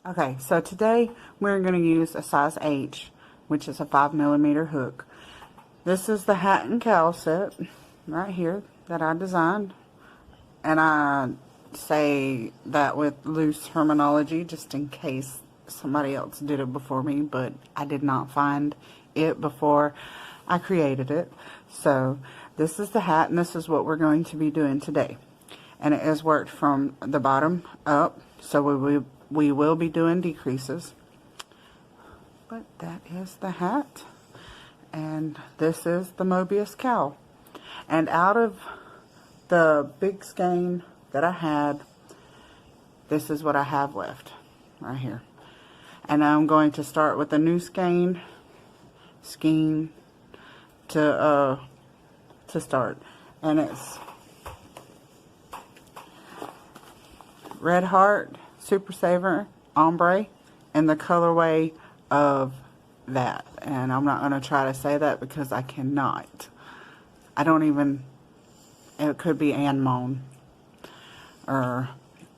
Okay, so today we're going to use a size H, which is a 5mm hook. This is the hat and cowl set right here that I designed. And I say that with loose terminology just in case somebody else did it before me, but I did not find it before I created it. So this is the hat, and this is what we're going to be doing today. And it is worked from the bottom up, so we will be doing decreases. But that is the hat, and this is the Mobius Cowl. And out of the big skein that I had, this is what I have left right here. And I'm going to start with a new skein to start, and it's Red Heart Super Saver Ombre in the colorway of that. And I'm not going to try to say that because I cannot. I don't even, it could be Anemone or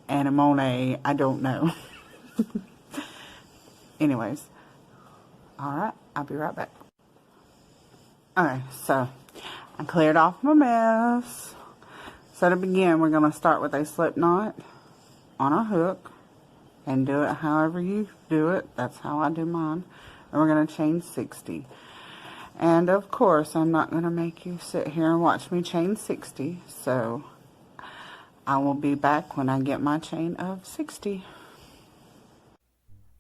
Anemone, I don't know. Anyways, alright, I'll be right back. Alright, so I cleared off my mess. So to begin, we're going to start with a slip knot on a hook and do it however you do it. That's how I do mine. And we're going to chain 60. And of course, I'm not going to make you sit here and watch me chain 60. So I will be back when I get my chain of 60.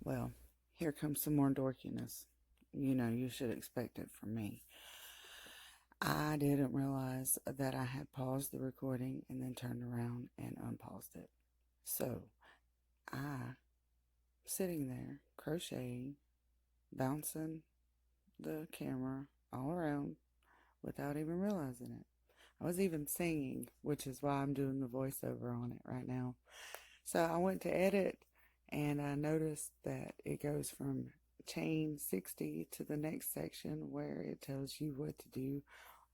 Well, here comes some more dorkiness. You know, you should expect it from me. I didn't realize that I had paused the recording and then turned around and unpaused it. So, sitting there, crocheting, bouncing the camera all around without even realizing it. I was even singing, which is why I'm doing the voiceover on it right now. So I went to edit, and I noticed that it goes from chain 60 to the next section where it tells you what to do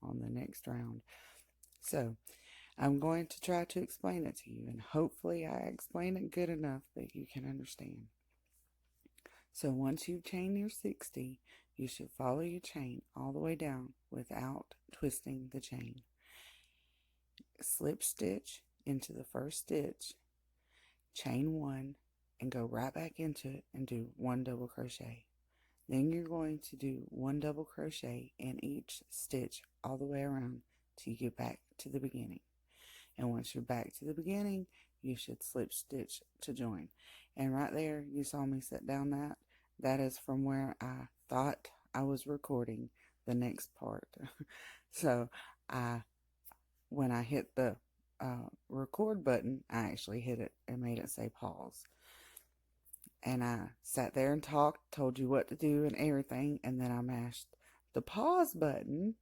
on the next round. So I'm going to try to explain it to you, and hopefully I explain it good enough that you can understand. So once you chain your 60, you should follow your chain all the way down without twisting the chain. Slip stitch into the first stitch, chain 1, and go right back into it and do 1 double crochet. Then you're going to do 1 double crochet in each stitch all the way around till you get back to the beginning. And once you're back to the beginning, you should slip stitch to join. And right there, you saw me set down that. That is from where I thought I was recording the next part. So when I hit the record button, I actually hit it and made it say pause. And I sat there and talked, told you what to do and everything, and then I mashed the pause button,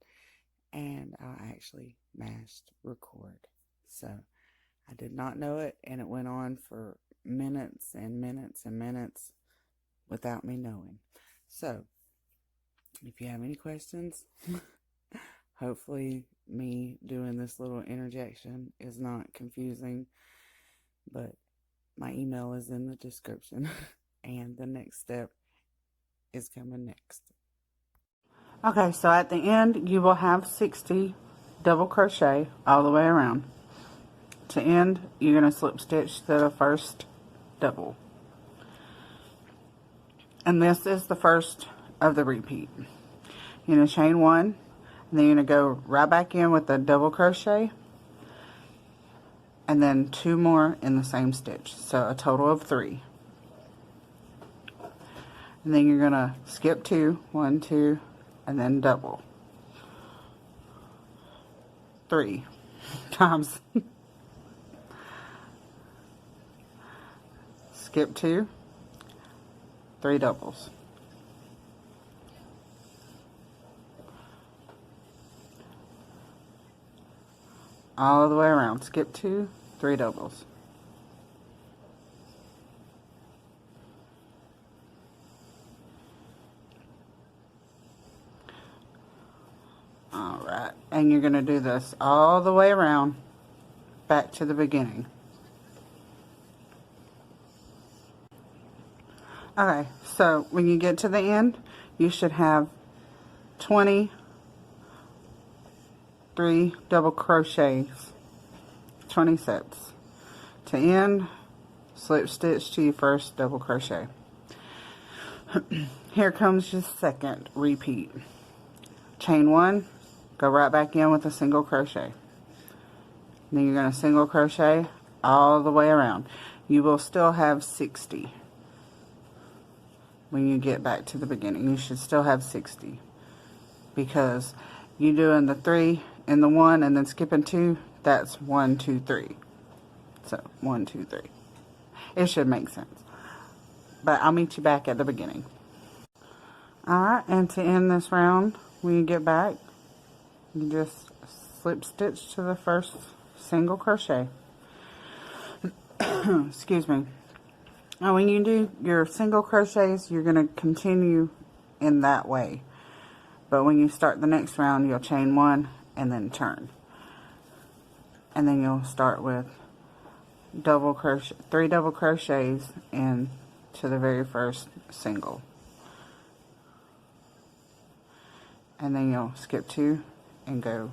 and I actually mashed record. So I did not know it, and it went on for minutes and minutes and minutes without me knowing. So if you have any questions, hopefully me doing this little interjection is not confusing, but my email is in the description, and the next step is coming next. Okay, so at the end, you will have 60 double crochet all the way around. To end, you're going to slip stitch the first double. And this is the first of the repeat. You're going to chain 1, and then you're going to go right back in with a double crochet, and then 2 more in the same stitch, so a total of 3. And then you're going to skip 2, 1, 2, and then double 3 times. Skip 2, 3 doubles. All the way around. Skip 2, 3 doubles. Alright, and you're going to do this all the way around back to the beginning. Okay, so when you get to the end, you should have 23 double crochets, 20 sets. To end, slip stitch to your first double crochet. Here comes your second repeat. Chain 1, go right back in with a single crochet. Then you're going to single crochet all the way around. You will still have 60 when you get back to the beginning. You should still have 60 because you doing the 3 and the 1 and then skipping 2, that's 1, 2, 3. So 1, 2, 3. It should make sense. But I'll meet you back at the beginning. Alright, and to end this round, when you get back, you just slip stitch to the first single crochet. Excuse me. Now when you do your single crochets, you're going to continue in that way. But when you start the next round, you'll chain 1 and then turn. And then you'll start with double crochet, 3 double crochets into the very first single. And then you'll skip 2 and go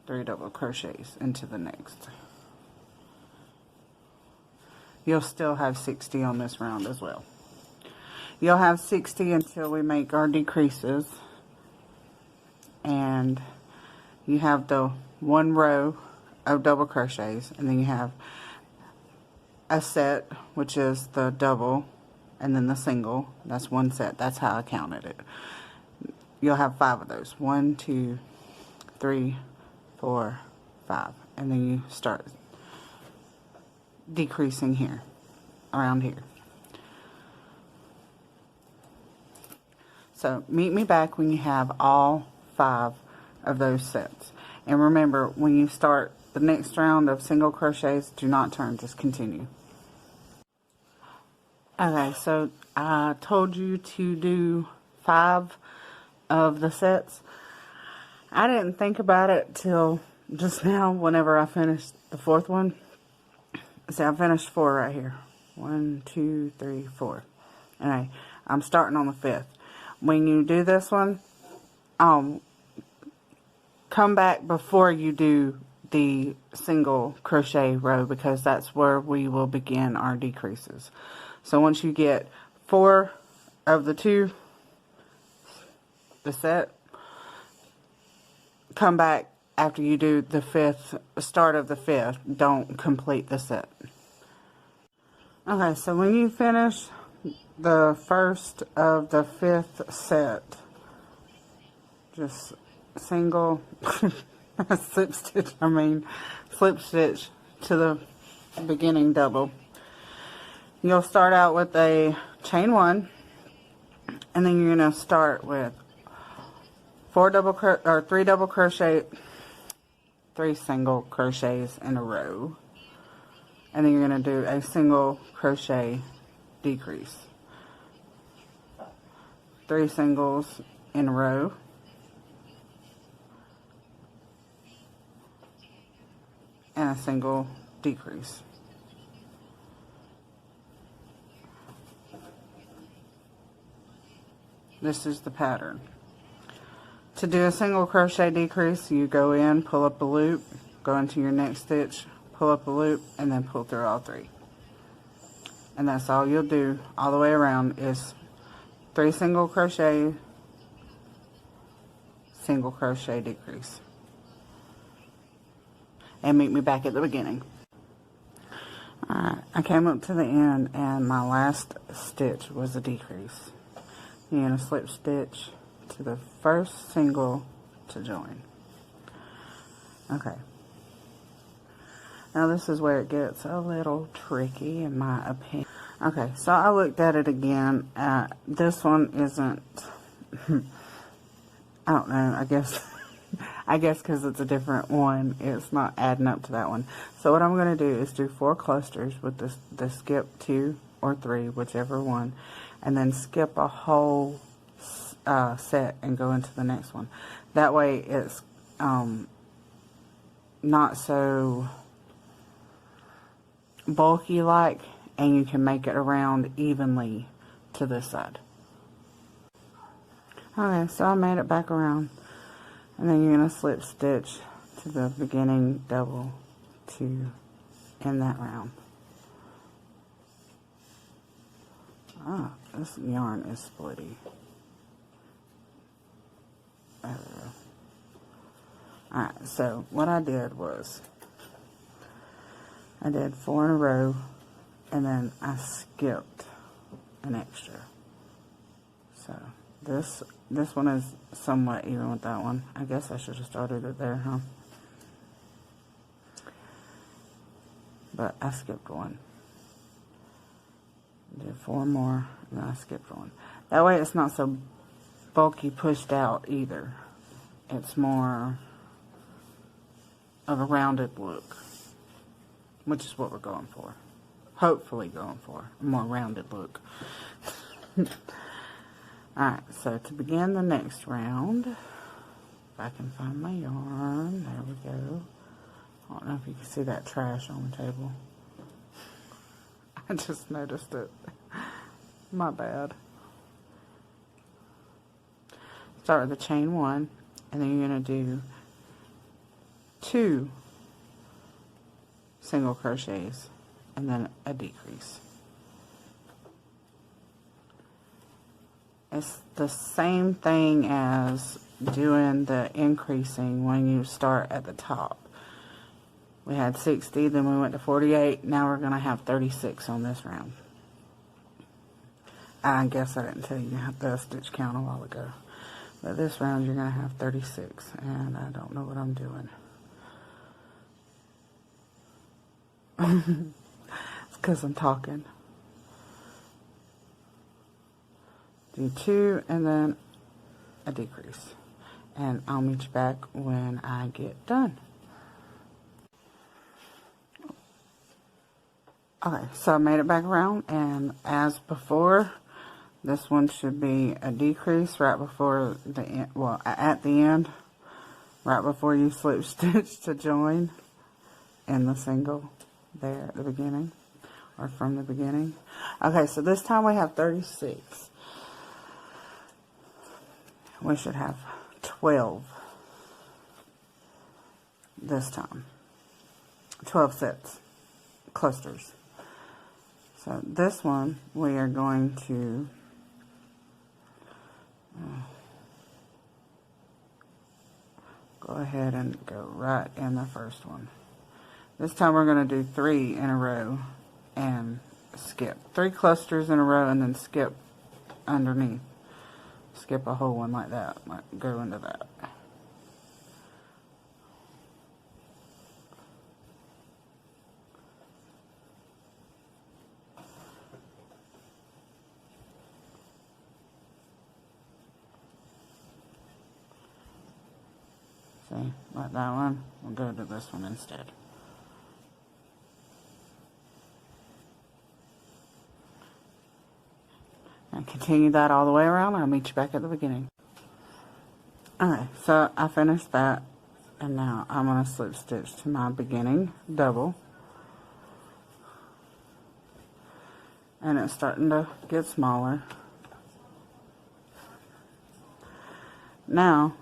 3 double crochets into the next. You'll still have 60 on this round as well. You'll have 60 until we make our decreases. And you have the 1 row of double crochets, and then you have a set, which is the double, and then the single. That's 1 set. That's how I counted it. You'll have 5 of those. 1, 2, 3, 4, 5. And then you start decreasing here, around here. So meet me back when you have all 5 of those sets. And remember, when you start the next round of single crochets, do not turn, just continue. Okay, so I told you to do 5 of the sets. I didn't think about it till just now whenever I finished the 4th one. See, I finished 4 right here. 1, 2, 3, 4. Okay, I'm starting on the 5th. When you do this one, come back before you do the single crochet row, because that's where we will begin our decreases. So once you get 4 of the set, come back after you do the 5th, start of the 5th. Don't complete the set. Okay, so when you finish the first of the 5th set, just single slip stitch to the beginning double. You'll start out with a chain 1, and then you're going to start with 3 double crochet, 3 single crochets in a row, and then you're going to do a single crochet decrease. 3 singles in a row, and a single decrease. This is the pattern. To do a single crochet decrease, you go in, pull up a loop, go into your next stitch, pull up a loop, and then pull through all 3. And that's all you'll do all the way around is 3 single crochet, single crochet decrease. And meet me back at the beginning. Alright, I came up to the end and my last stitch was a decrease. You're going to slip stitch to the first single to join. Okay. Now this is where it gets a little tricky in my opinion. Okay, so I looked at it again. This one isn't, I don't know, I guess because it's a different one, it's not adding up to that one. So what I'm going to do is do 4 clusters with the skip 2 or 3, whichever one, and then skip a whole set and go into the next one. That way it's not so bulky like, and you can make it around evenly to this side. Okay, so I made it back around, and then you're going to slip stitch to the beginning double to end that round. Ah, this yarn is splitty. There we go. Alright, so what I did was, I did 4 in a row, and then I skipped an extra. So this one is somewhat even with that one. I guess I should have started it there, huh? But I skipped one. Did 4 more, and then I skipped one. That way it's not so bulky pushed out either. It's more of a rounded look, which is what we're going for. Hopefully going for a more rounded look. Alright, so to begin the next round, if I can find my yarn, there we go. I don't know if you can see that trash on the table. I just noticed it. My bad. Start with the chain 1, and then you're going to do 2 single crochets and then a decrease. It's the same thing as doing the increasing when you start at the top. We had 60, then we went to 48. Now we're going to have 36 on this round. I guess I didn't tell you the stitch count a while ago. But this round you're going to have 36, and I don't know what I'm doing. It's because I'm talking. Do 2 and then a decrease. And I'll meet you back when I get done. Okay, so I made it back around, and as before, this one should be a decrease right before the end, well, at the end, right before you slip stitch to join in the single there at the beginning, or from the beginning. Okay, so this time we have 36. We should have 12 this time. 12 sets, clusters. So this one we are going to go ahead and go right in the first one. This time we're going to do 3 in a row and skip. 3 clusters in a row and then skip underneath. Skip a whole one like that, like go into that. See, like that one, we'll go to this one instead. And continue that all the way around. I'll meet you back at the beginning. Alright, so I finished that, and now I'm going to slip stitch to my beginning double. And it's starting to get smaller. Now,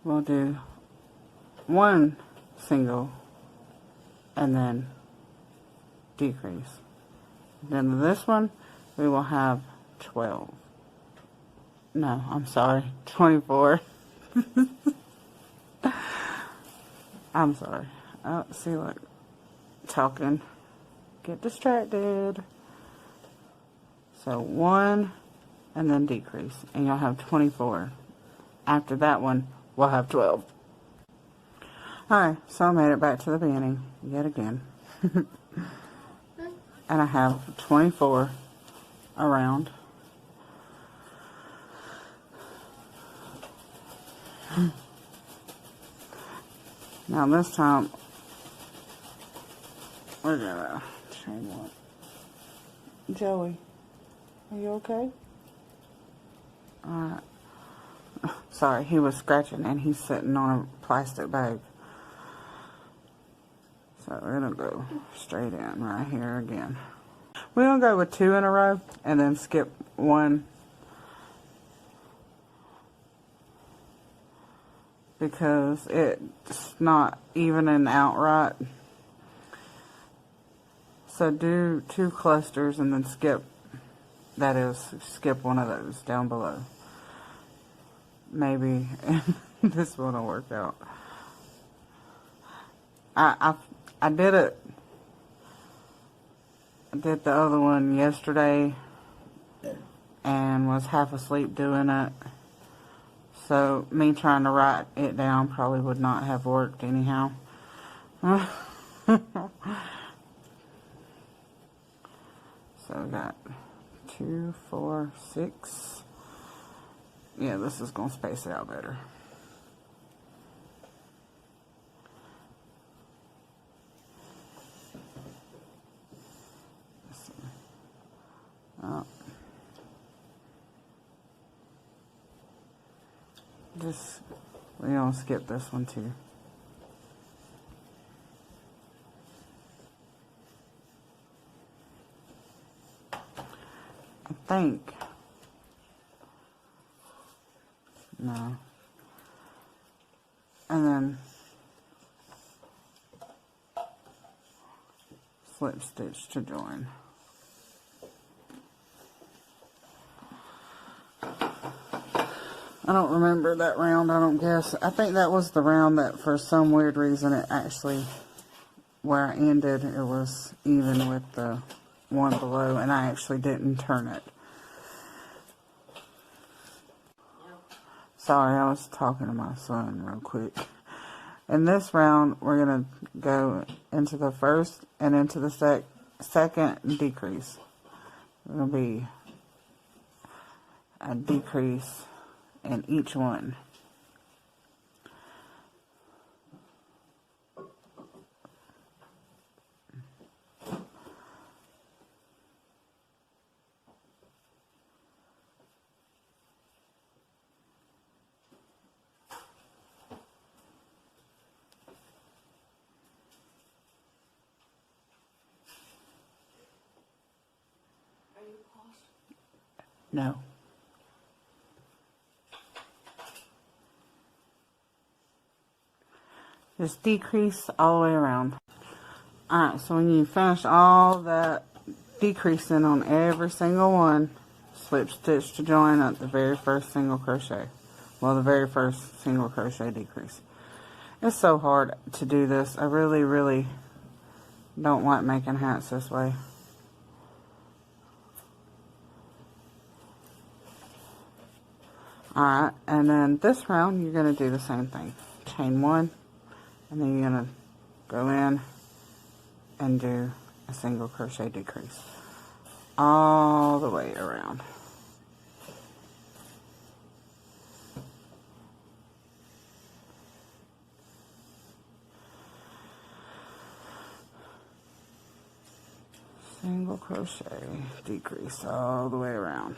we'll do 1 single and then decrease. Then this one, we will have 12. No, I'm sorry, 24. I'm sorry. Oh, see, look, talking. Get distracted. So 1 and then decrease, and you'll have 24. After that one, we'll have 12. Alright, so I made it back to the beginning yet again. And I have 24 around. Now this time, we're gonna chain 1. Joey, are you okay? Alright. Sorry, he was scratching and he's sitting on a plastic bag. So So it'll go straight in right here again. We're going to go with 2 in a row and then skip 1. Because it's not evening out right. So do 2 clusters and then skip, that is, skip one of those down below. Maybe this one will work out. I did it. I did the other one yesterday and was half asleep doing it. So me trying to write it down probably would not have worked anyhow. So we got 2, 4, 6. Yeah, this is going to space it out better. Let's see. Oh. We're going to skip this one too. I think. No. And then slip stitch to join. I don't remember that round, I don't guess. I think that was the round that for some weird reason it actually, where I ended, it was even with the one below, and I actually didn't turn it. Sorry, I was talking to my son real quick. In this round, we're going to go into the first and into the second decrease. It'll be a decrease in each one. No. Just decrease all the way around. Alright, so when you finish all that decreasing on every single one, slip stitch to join at the very first single crochet. Well, the very first single crochet decrease. It's so hard to do this. I really, really don't like making hats this way. Alright, and then this round you're going to do the same thing. Chain 1, and then you're going to go in and do a single crochet decrease all the way around. Single crochet decrease all the way around.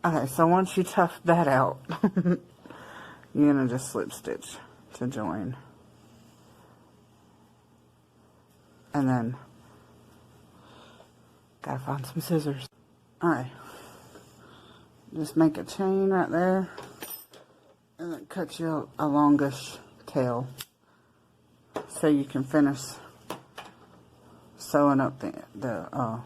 Okay, so once you tough that out, you're going to just slip stitch to join. And then, gotta find some scissors. Alright, just make a chain right there, and then cut you a longish tail, so you can finish sewing up the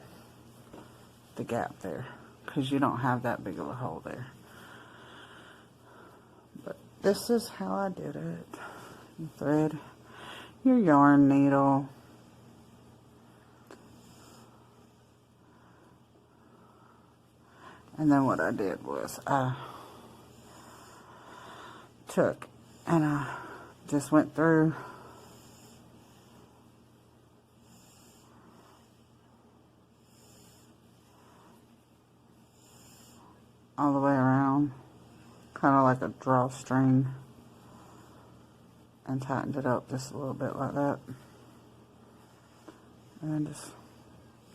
gap there. Because you don't have that big of a hole there. But this is how I did it. You thread your yarn needle. And then what I did was I took and I just went through all the way around, kind of like a drawstring, and tightened it up just a little bit like that, and then just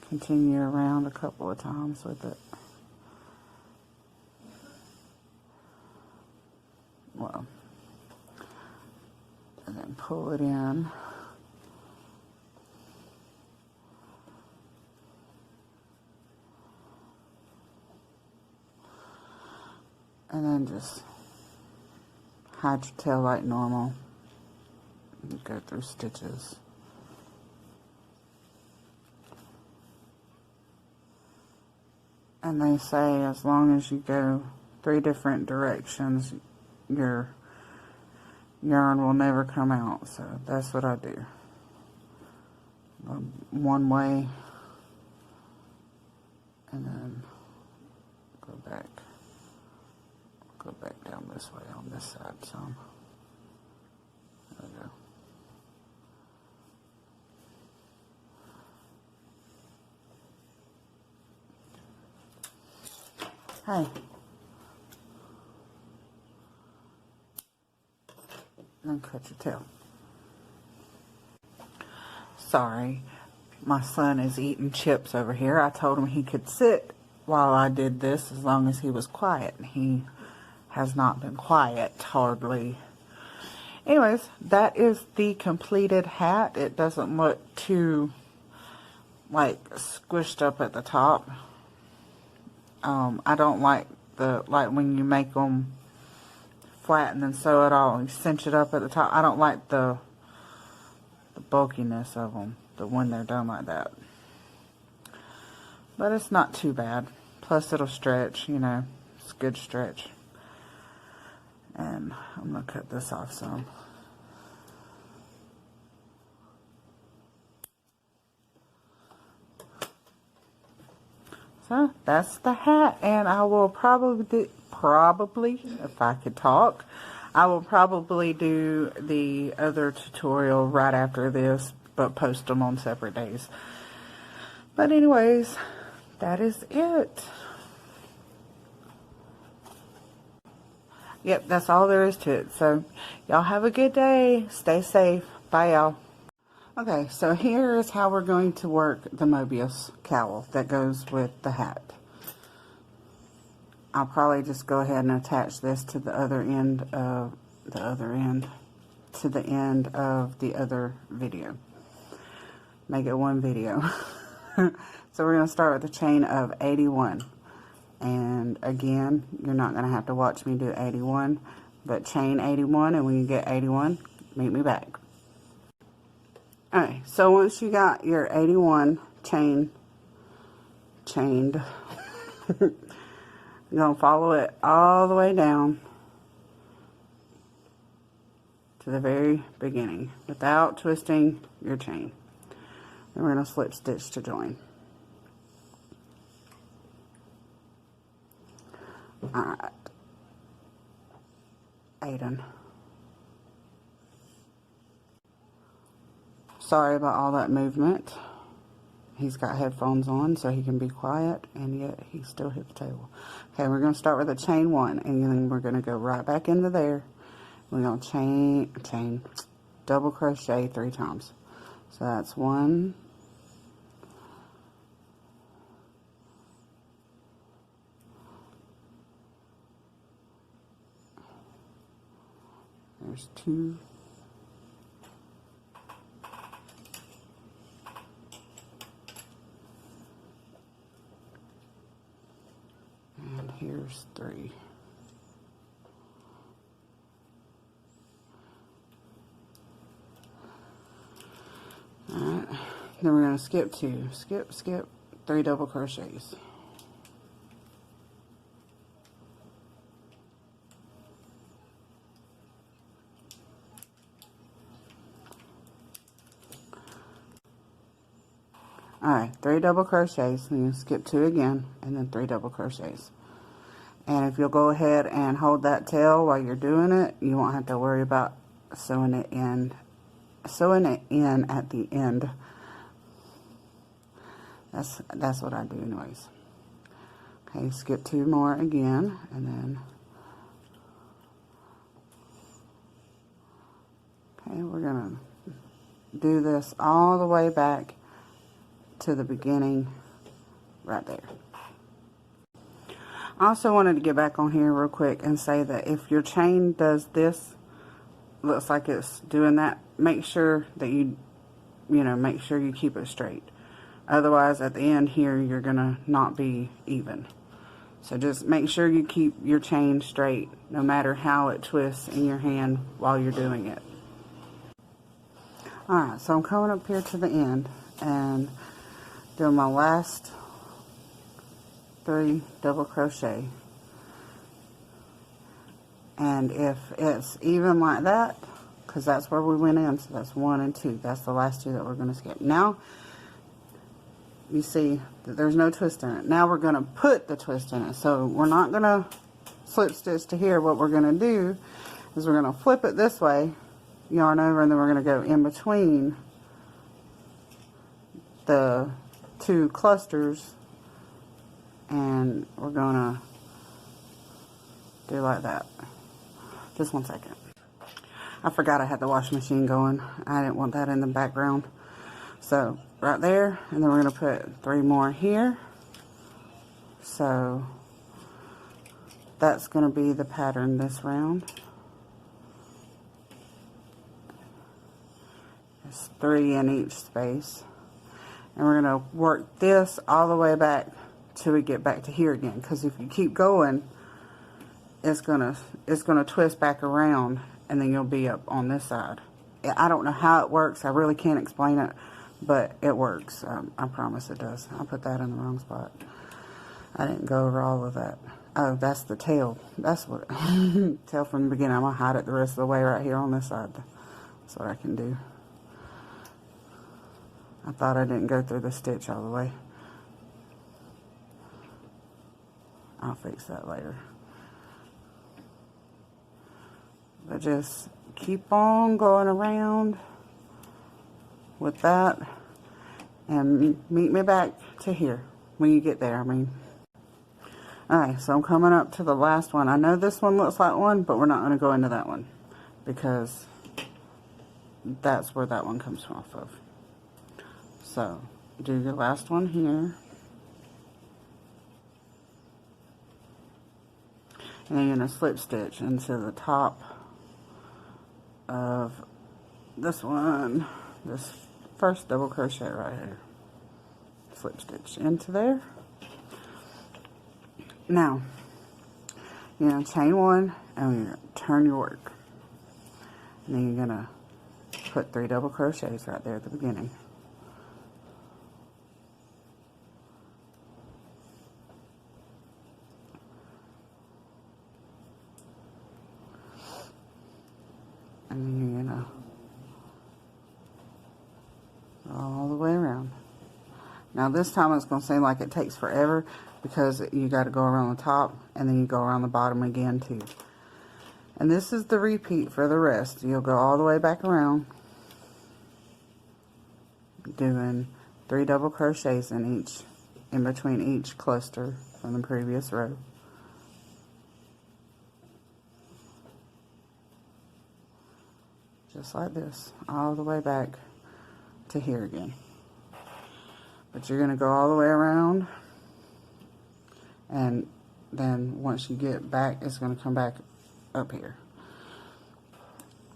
continue around a couple of times with it. Well, and then pull it in. And then just hide your tail like normal. And go through stitches. And they say as long as you go 3 different directions, your yarn will never come out. So that's what I do. One way, and then go back down this way on this side some. There we go. Hey. And cut your tail. Sorry, my son is eating chips over here. I told him he could sit while I did this as long as he was quiet. He has not been quiet hardly. Anyways, that is the completed hat. It doesn't look too like squished up at the top. I don't like when you make them flat and then sew it all and cinch it up at the top. I don't like the bulkiness of them, when they're done like that. But it's not too bad. Plus it'll stretch, you know, it's good stretch. And I'm gonna cut this off some. So that's the hat, and I will probably, if I could talk, I will probably do the other tutorial right after this, but post them on separate days. But anyways, that is it. Yep, that's all there is to it. So y'all have a good day. Stay safe. Bye, y'all. Okay, so here is how we're going to work the Mobius cowl that goes with the hat. I'll probably just go ahead and attach this to the other end of the other video. Make it one video. So we're going to start with a chain of 81. And again, you're not going to have to watch me do 81, but chain 81, and when you get 81, meet me back. Alright, so once you got your 81 chained, you're going to follow it all the way down to the very beginning without twisting your chain. Then we're going to slip stitch to join. Alright, Aiden. Sorry about all that movement. He's got headphones on so he can be quiet, and yet he still hit the table. Okay, we're going to start with a chain 1, and then we're going to go right back into there. We're going to double crochet 3 times. So that's 1, there's 2, and here's 3. Alright, then we're going to skip 2, skip 3 double crochets. Alright, 3 double crochets, then you skip 2 again, and then 3 double crochets. And if you'll go ahead and hold that tail while you're doing it, you won't have to worry about sewing it in at the end. That's what I do anyways. Okay, skip 2 more again, and then okay, we're gonna do this all the way back to the beginning right there. I also wanted to get back on here real quick and say that if your chain does this, looks like it's doing that, make sure that make sure you keep it straight. Otherwise, at the end here, you're gonna not be even. So just make sure you keep your chain straight no matter how it twists in your hand while you're doing it. Alright, so I'm coming up here to the end and doing my last 3 double crochet. And if it's even like that, because that's where we went in, so that's 1 and 2. That's the last 2 that we're going to skip. Now, you see that there's no twist in it. Now we're going to put the twist in it. So we're not going to slip stitch to here. What we're going to do is we're going to flip it this way, yarn over, and then we're going to go in between the 2 clusters, and we're going to do like that. Just 1 second. I forgot I had the washing machine going. I didn't want that in the background. So right there, and then we're going to put 3 more here. So that's going to be the pattern this round. There's 3 in each space. And we're going to work this all the way back till we get back to here again. Because if you keep going, it's gonna twist back around, and then you'll be up on this side. I don't know how it works. I really can't explain it, but it works. I promise it does. I put that in the wrong spot. I didn't go over all of that. Oh, that's the tail. That's what tail from the beginning. I'm gonna hide it the rest of the way right here on this side. That's what I can do. I thought I didn't go through the stitch all the way. I'll fix that later. But just keep on going around with that, and meet me back to here when you get there. Alright, so I'm coming up to the last one. I know this one looks like one, but we're not going to go into that one because that's where that one comes off of. So do your last one here, and you're going to slip stitch into the top of this one, this first double crochet right here. Slip stitch into there. Now you're going to chain 1 and you're going to turn your work, and then you're going to put 3 double crochets right there at the beginning. And then you're going to go all the way around. Now this time it's going to seem like it takes forever because you got to go around the top and then you go around the bottom again too. And this is the repeat for the rest. You'll go all the way back around doing 3 double crochets in between each cluster from the previous row. Just like this, all the way back to here again. But you're going to go all the way around, and then once you get back, it's going to come back up here.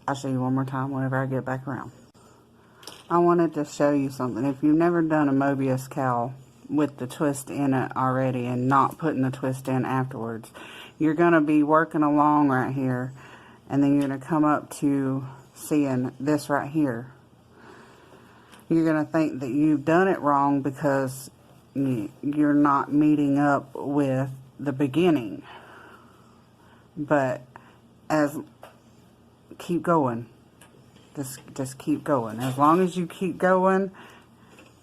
I'll show you one more time whenever I get back around. I wanted to show you something. If you've never done a Mobius cowl with the twist in it already and not putting the twist in afterwards, you're going to be working along right here, and then you're going to come up to seeing this right here. You're going to think that you've done it wrong because you're not meeting up with the beginning. But keep going. Just keep going. As long as you keep going,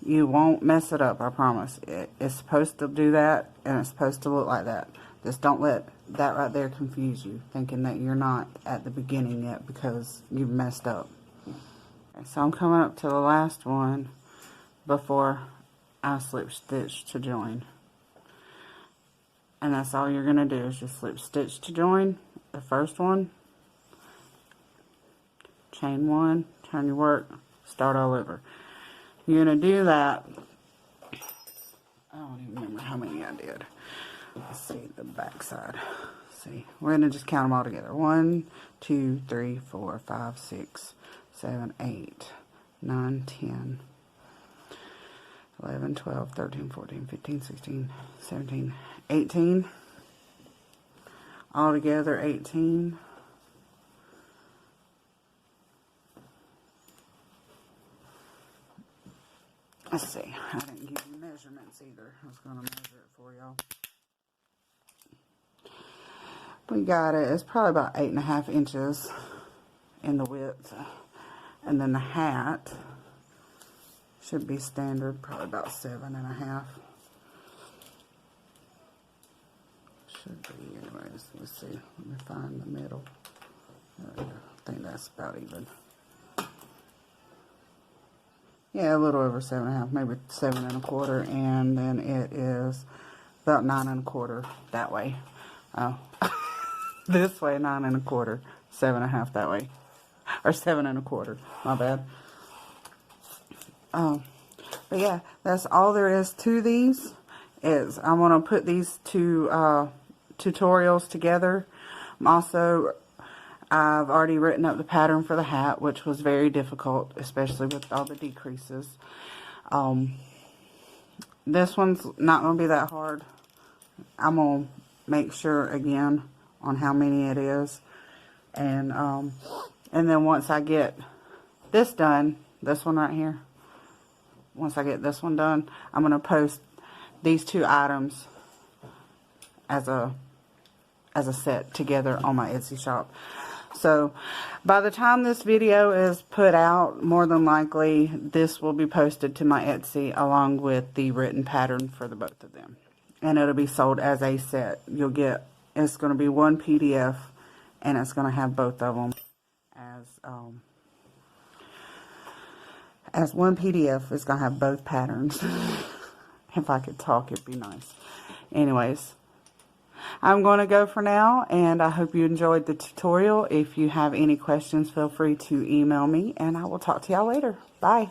you won't mess it up, I promise. It's supposed to do that, and it's supposed to look like that. Just don't let that right there confuse you, thinking that you're not at the beginning yet because you've messed up. Okay, so I'm coming up to the last one before I slip stitch to join. And that's all you're going to do is just slip stitch to join the first one, chain 1, turn your work, start all over. You're going to do that. I don't even remember how many I did. Let's see the back side. See, we're going to just count them all together. 1, 2, 3, 4, 5, 6, 7, 8, 9, 10, 11, 12, 13, 14, 15, 16, 17, 18. altogether 18. Let's see, I didn't give you measurements either. I was going to measure it for y'all. We got it, it's probably about 8.5 inches in the width. And then the hat should be standard, probably about 7.5. Should be, anyways. Let's see. Let me find the middle. There we go. I think that's about even. Yeah, a little over 7.5, maybe 7.25, and then it is about 9.25 that way. Oh, this way 9.25, 7.5 that way, or 7.25. My bad. But yeah, that's all there is to these. Is I'm gonna put these two tutorials together. I've already written up the pattern for the hat, which was very difficult, especially with all the decreases. This one's not going to be that hard. I'm going to make sure again on how many it is. And then once I get this done, this one right here, once I get this one done, I'm going to post these two items as a set together on my Etsy shop. So by the time this video is put out, more than likely this will be posted to my Etsy along with the written pattern for the both of them, and it'll be sold as a set. You'll get, it's going to be one PDF, and it's going to have both of them as one PDF. It's going to have both patterns. If I could talk, it'd be nice. Anyways, I'm going to go for now, and I hope you enjoyed the tutorial. If you have any questions, feel free to email me, and I will talk to y'all later. Bye.